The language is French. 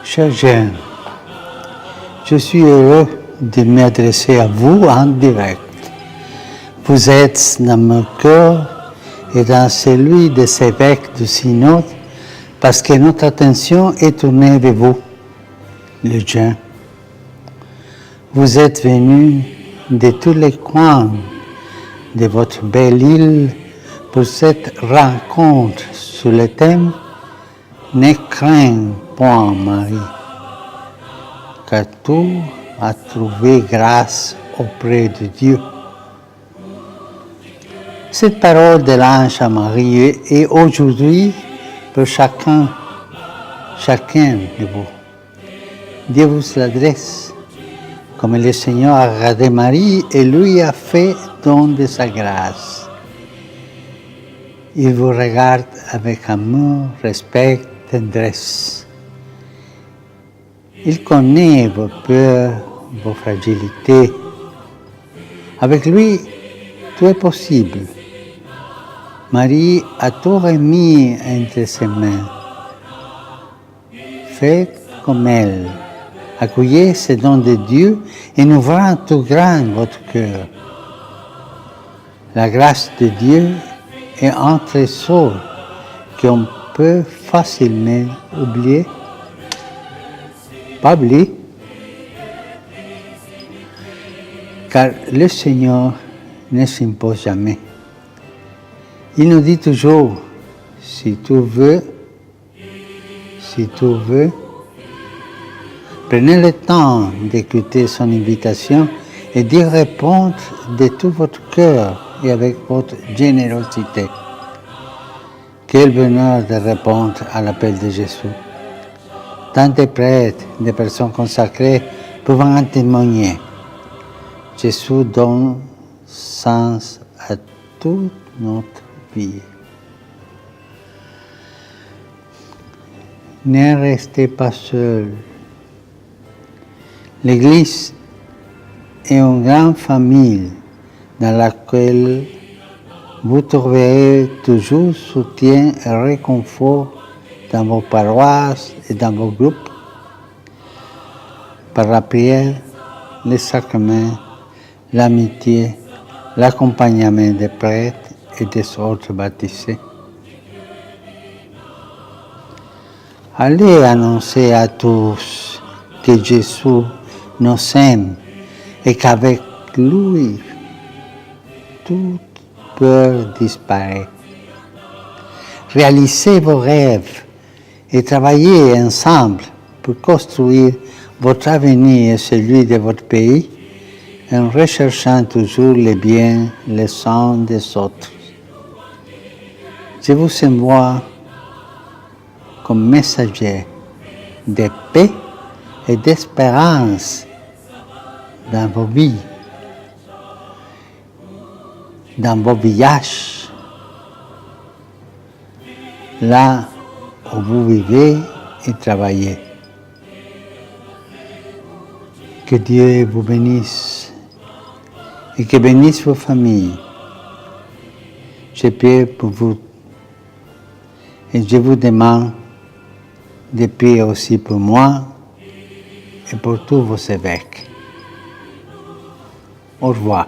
Chers jeunes, je suis heureux de m'adresser à vous en direct. Vous êtes dans mon cœur et dans celui des évêques du synode parce que notre attention est tournée vers vous, les jeunes. Vous êtes venus de tous les coins de votre belle île pour cette rencontre sur le thème « Ne crains point, Marie », car tu as trouvé grâce auprès de Dieu. Cette parole de l'ange à Marie est aujourd'hui pour chacun de vous. Dieu vous l'adresse, comme le Seigneur a regardé Marie et lui a fait don de sa grâce. Il vous regarde avec amour, respect, tendresse. Il connaît vos peurs, vos fragilités. Avec lui, tout est possible. Marie a tout remis entre ses mains. Faites comme elle. Accueillez ce don de Dieu et ouvrant tout grand votre cœur. La grâce de Dieu est un trésor qu'on peut facilement oublier. Pas oublier. Car le Seigneur ne s'impose jamais. Il nous dit toujours, si tu veux, prenez le temps d'écouter son invitation et d'y répondre de tout votre cœur et avec votre générosité. Quel bonheur de répondre à l'appel de Jésus. Tant de prêtres, de personnes consacrées pouvant en témoigner. Jésus donne sens à toute notre vie. Ne restez pas seul. L'Église est une grande famille dans laquelle vous trouverez toujours soutien et réconfort dans vos paroisses et dans vos groupes, par la prière, les sacrements, l'amitié, l'accompagnement des prêtres et des autres baptisés. Allez annoncer à tous que Jésus nous aime et qu'avec lui, toute peur disparaît. Réalisez vos rêves et travaillez ensemble pour construire votre avenir et celui de votre pays en recherchant toujours le bien, les uns des autres. Je vous envoie comme messager de paix et d'espérance dans vos vies, dans vos villages, là où vous vivez et travaillez. Que Dieu vous bénisse et que bénisse vos familles. Je prie pour vous et je vous demande de prier aussi pour moi et pour tous vos évêques. Au revoir.